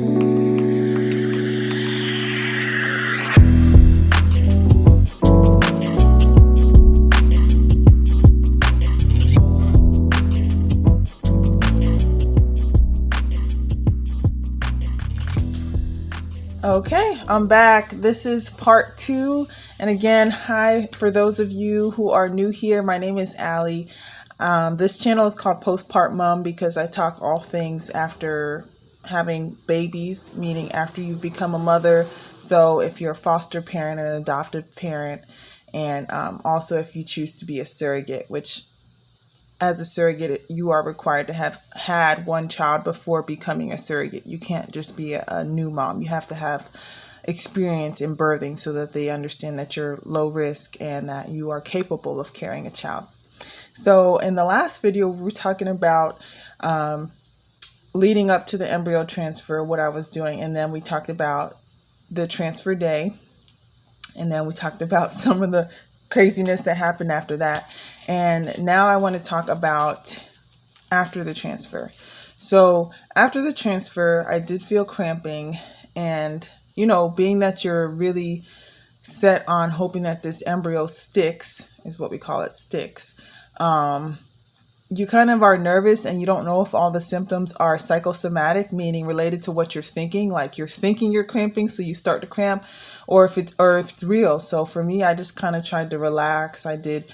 Okay, I'm back. This is part 2. And again, hi for those of you who are new here. My name is Allie. This channel is called Postpartum Mom because I talk all things after having babies, meaning after you've become a mother. So if you're a foster parent, an adoptive parent, and also if you choose to be a surrogate, which as a surrogate, you are required to have had one child before becoming a surrogate. You can't just be a new mom. You have to have experience in birthing so that they understand that you're low risk and that you are capable of carrying a child. So in the last video, we were talking about leading up to the embryo transfer, what I was doing. And then we talked about the transfer day. And then we talked about some of the craziness that happened after that. And now I want to talk about after the transfer. So after the transfer, I did feel cramping, and you know, being that you're really set on hoping that this embryo sticks, is what we call it, sticks. You kind of are nervous and you don't know if all the symptoms are psychosomatic, meaning related to what you're thinking, like you're thinking you're cramping, so you start to cramp, or if it's real. So for me, I just kind of tried to relax. I did,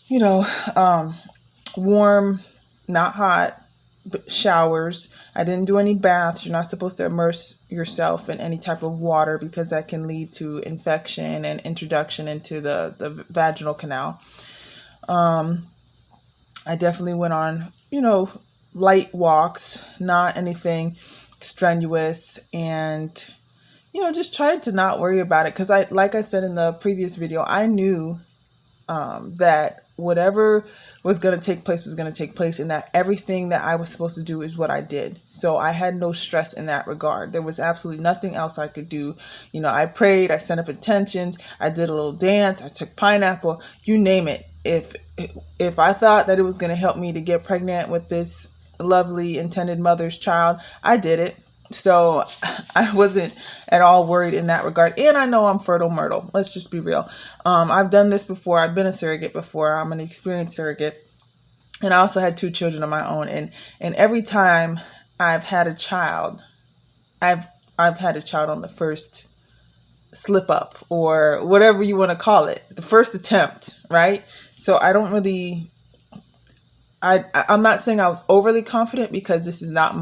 you know, warm, not hot showers. I didn't do any baths. You're not supposed to immerse yourself in any type of water because that can lead to infection and introduction into the vaginal canal. I definitely went on, you know, light walks, not anything strenuous, and, you know, just tried to not worry about it. Because like I said in the previous video, I knew that whatever was going to take place was going to take place, and that everything that I was supposed to do is what I did. So I had no stress in that regard. There was absolutely nothing else I could do. You know, I prayed, I sent up intentions, I did a little dance, I took pineapple, you name it. If I thought that it was going to help me to get pregnant with this lovely intended mother's child, I did it. So I wasn't at all worried in that regard. And I know I'm fertile myrtle. Let's just be real. I've done this before. I've been a surrogate before. I'm an experienced surrogate. And I also had 2 children of my own. And every time I've had a child, I've had a child on the first slip up, or whatever you want to call it, the first attempt, right? So I don't really, I'm not saying I was overly confident, because this is not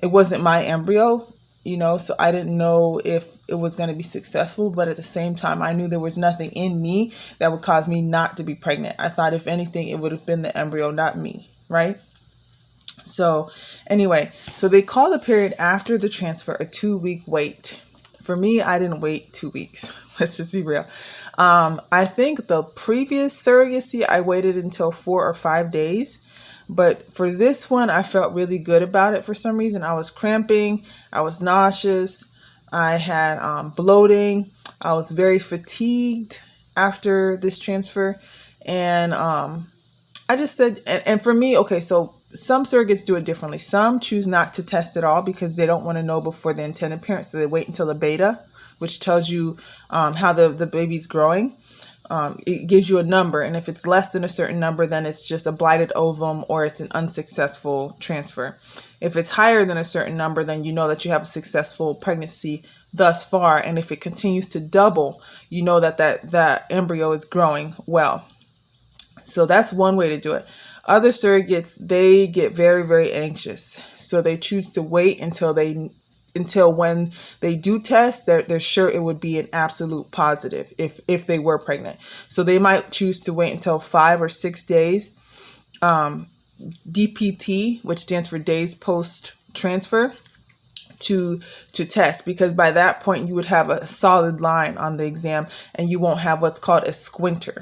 it wasn't my embryo, you know, so I didn't know if it was going to be successful. But at the same time, I knew there was nothing in me that would cause me not to be pregnant. I thought if anything, it would have been the embryo, not me, right? So anyway, so they call the period after the transfer a 2-week wait. For me, I didn't wait 2 weeks. Let's just be real. I think the previous surrogacy, I waited until 4 or 5 days. But for this one, I felt really good about it for some reason. I was cramping. I was nauseous. I had bloating. I was very fatigued after this transfer. And I just said, and for me, okay, so some surrogates do it differently. Some choose not to test at all because they don't want to know before the intended parent. So they wait until the beta, which tells you how the baby's growing. It gives you a number, and if it's less than a certain number, then it's just a blighted ovum or it's an unsuccessful transfer. If it's higher than a certain number, then you know that you have a successful pregnancy thus far. And if it continues to double, you know that embryo is growing well. So that's one way to do it. Other surrogates, they get very, very anxious. So they choose to wait until when they do test, they're sure it would be an absolute positive if they were pregnant. So they might choose to wait until 5 or 6 days, DPT, which stands for days post transfer, to test, because by that point you would have a solid line on the exam and you won't have what's called a squinter.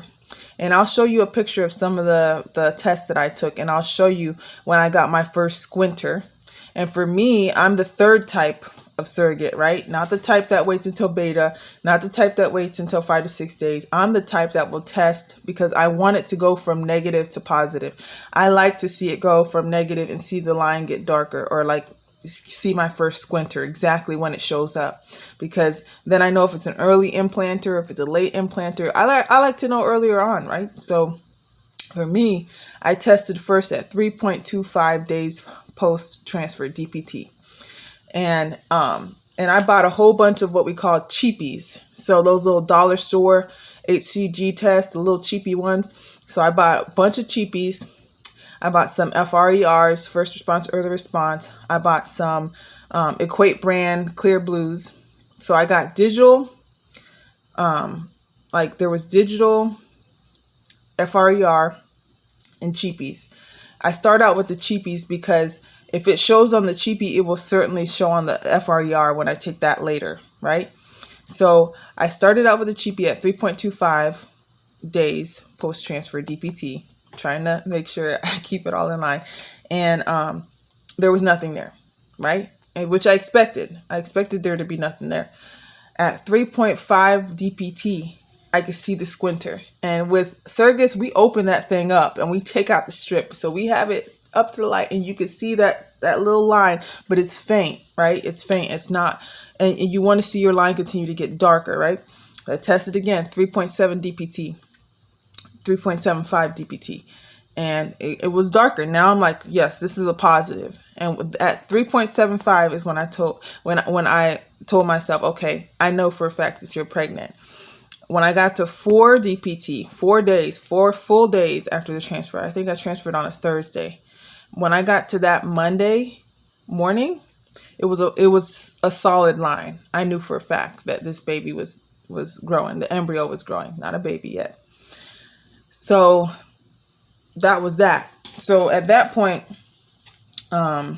And I'll show you a picture of some of the tests that I took, and I'll show you when I got my first squinter. And for me, I'm the 3rd type of surrogate, right? Not the type that waits until beta, not the type that waits until 5 to 6 days. I'm the type that will test because I want it to go from negative to positive. I like to see it go from negative and see the line get darker, or like see my first squinter exactly when it shows up, because then I know if it's an early implanter, if it's a late implanter. I like to know earlier on, right? So for me, I tested first at 3.25 days post transfer DPT. And I bought a whole bunch of what we call cheapies. So those little dollar store HCG tests, the little cheapy ones. So I bought a bunch of cheapies. I bought some FRERs, first response, early response. I bought some Equate brand Clear Blues. So I got digital, like there was digital, FRER, and cheapies. I start out with the cheapies because if it shows on the cheapie, it will certainly show on the FRER when I take that later, right? So I started out with the cheapie at 3.25 days post-transfer DPT, trying to make sure I keep it all in line. And there was nothing there, right? Which I expected. I expected there to be nothing there. At 3.5 DPT, I could see the squinter. And with Surrogacy, we open that thing up and we take out the strip. So we have it up to the light and you can see that little line, but it's faint, right? It's faint. It's not, and you want to see your line continue to get darker, right? I tested again, 3.7 DPT, 3.75 DPT. And it was darker. Now I'm like, yes, this is a positive. And at 3.75 is when I told myself, okay, I know for a fact that you're pregnant. When I got to 4 DPT, 4 full days after the transfer, I think I transferred on a Thursday. When I got to that Monday morning, it was a solid line. I knew for a fact that this baby was growing. The embryo was growing, not a baby yet. So that was that. So at that point, and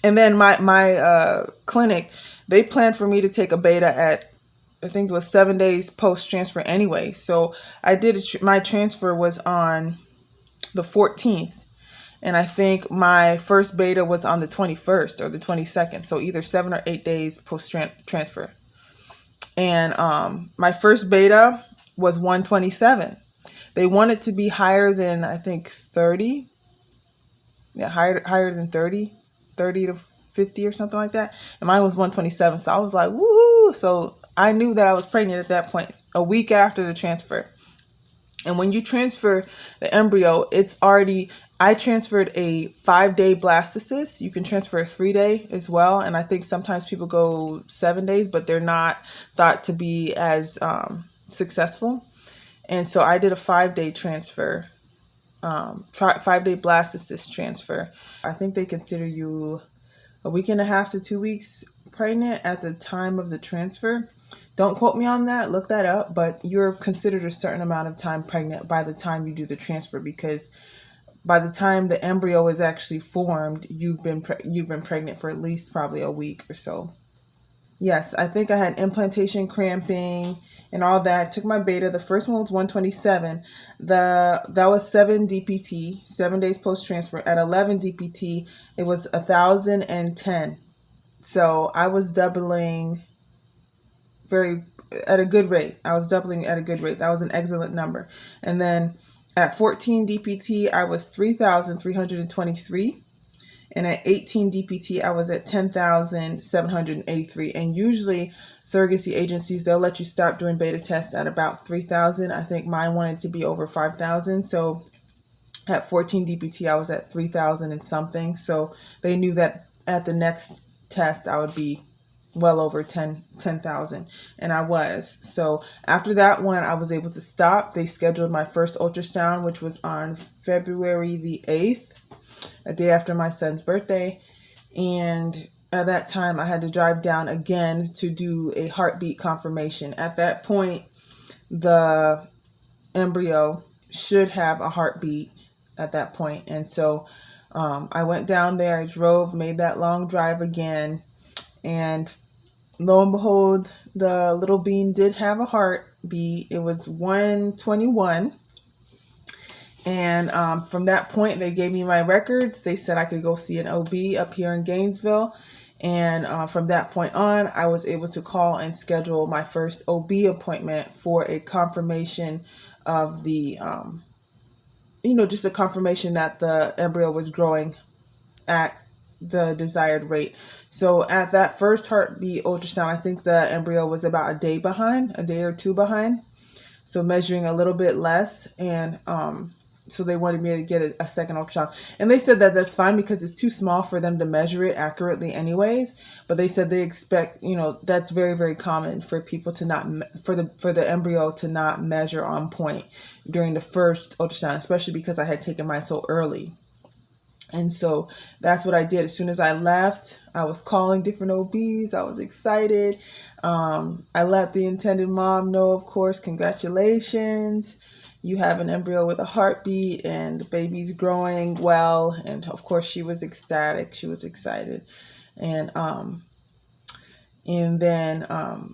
then my clinic, they planned for me to take a beta at, I think it was 7 days post transfer anyway. So I did my transfer was on the 14th. And I think my first beta was on the 21st or the 22nd. So either 7 or 8 days post transfer. And my first beta was 127. They wanted to be higher than, I think, 30. Yeah, higher than 30 to 50 or something like that. And mine was 127. So I was like, woohoo. So I knew that I was pregnant at that point, a week after the transfer. And when you transfer the embryo, I transferred a 5-day blastocyst. You can transfer a 3-day as well. And I think sometimes people go 7 days, but they're not thought to be as successful. And so I did a 5-day transfer, 5-day blastocyst transfer. I think they consider you a week and a half to 2 weeks pregnant at the time of the transfer. Don't quote me on that. Look that up. But you're considered a certain amount of time pregnant by the time you do the transfer, because by the time the embryo is actually formed, you've been pregnant for at least probably a week or so. Yes, I think I had implantation cramping and all that. Took my beta. The first one was 127. That was 7 DPT, 7 days post transfer. At 11 DPT, it was 1,010. So I was doubling at a good rate. I was doubling at a good rate. That was an excellent number. And then at 14 DPT, I was 3,323. And at 18 DPT, I was at 10,783. And usually surrogacy agencies, they'll let you stop doing beta tests at about 3,000. I think mine wanted to be over 5,000. So at 14 DPT, I was at 3,000 and something. So they knew that at the next test, I would be well over 10,000. And I was. So after that one, I was able to stop. They scheduled my first ultrasound, which was on February the 8th, a day after my son's birthday. And at that time, I had to drive down again to do a heartbeat confirmation. At that point, the embryo should have a heartbeat at that point. And so I went down there, I drove, made that long drive again. And lo and behold, the little bean did have a heartbeat. It was 121. And from that point, they gave me my records. They said I could go see an OB up here in Gainesville. And from that point on, I was able to call and schedule my first OB appointment for a confirmation of the, just a confirmation that the embryo was growing at the desired rate. So at that first heartbeat ultrasound, I think the embryo was about a day or two behind. So measuring a little bit less, and so they wanted me to get a second ultrasound. And they said that that's fine because it's too small for them to measure it accurately anyways. But they said they expect, that's very, very common for people to not, for the embryo to not measure on point during the first ultrasound, especially because I had taken mine so early. And so that's what I did. As soon as I left, I was calling different OBs. I was excited. I let the intended mom know, of course, congratulations. You have an embryo with a heartbeat and the baby's growing well. And of course, she was ecstatic. She was excited. And then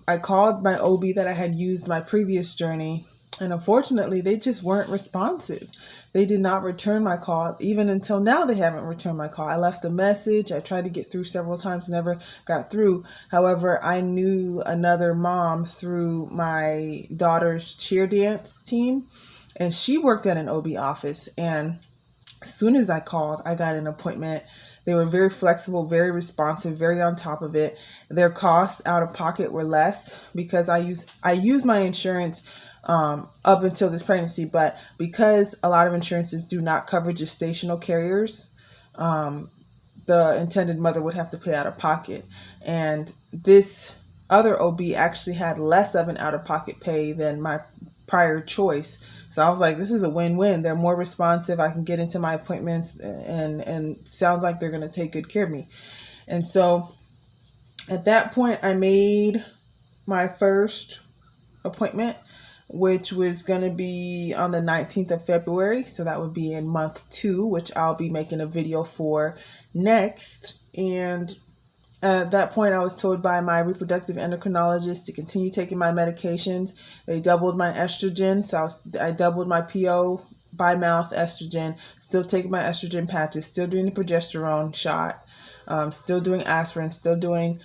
I called my OB that I had used my previous journey. And unfortunately, they just weren't responsive. They did not return my call. Even until now, they haven't returned my call. I left a message. I tried to get through several times, never got through. However, I knew another mom through my daughter's cheer dance team, and she worked at an OB office. And as soon as I called, I got an appointment. They were very flexible, very responsive, very on top of it. Their costs out of pocket were less because I use my insurance up until this pregnancy, but because a lot of insurances do not cover gestational carriers, the intended mother would have to pay out of pocket. And this other OB actually had less of an out-of-pocket pay than my prior choice. So I was like, this is a win-win. They're more responsive. I can get into my appointments, and sounds like they're going to take good care of me. And so at that point, I made my first appointment, which was going to be on the 19th of February. So that would be in month 2, which I'll be making a video for next. And at that point, I was told by my reproductive endocrinologist to continue taking my medications. They doubled my estrogen. So I doubled my PO by mouth estrogen, still taking my estrogen patches, still doing the progesterone shot, still doing aspirin, still doing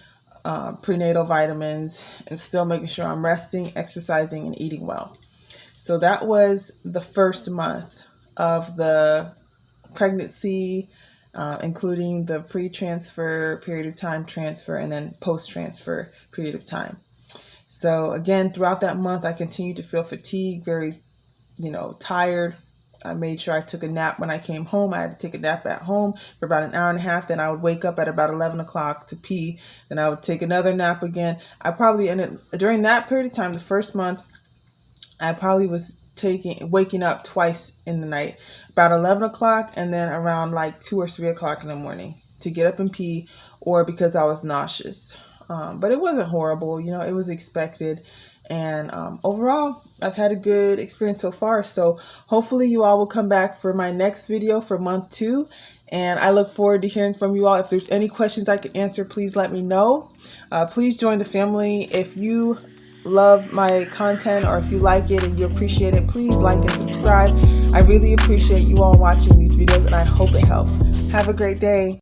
prenatal vitamins, and still making sure I'm resting, exercising, and eating well. So that was the first month of the pregnancy, including the pre-transfer period of time, transfer, and then post-transfer period of time. So again, throughout that month, I continued to feel fatigued, very, tired. I made sure I took a nap when I came home. I had to take a nap at home for about an hour and a half. Then I would wake up at about 11 o'clock to pee. Then I would take another nap again. I probably ended, during that period of time, the first month, I probably was waking up twice in the night, about 11 o'clock and then around like 2 or 3 o'clock in the morning to get up and pee, or because I was nauseous. But it wasn't horrible. It was expected. And overall, I've had a good experience so far. So hopefully you all will come back for my next video for month 2. And I look forward to hearing from you all. If there's any questions I can answer, please let me know. Please join the family. If you love my content, or if you like it and you appreciate it, please like and subscribe. I really appreciate you all watching these videos, and I hope it helps. Have a great day.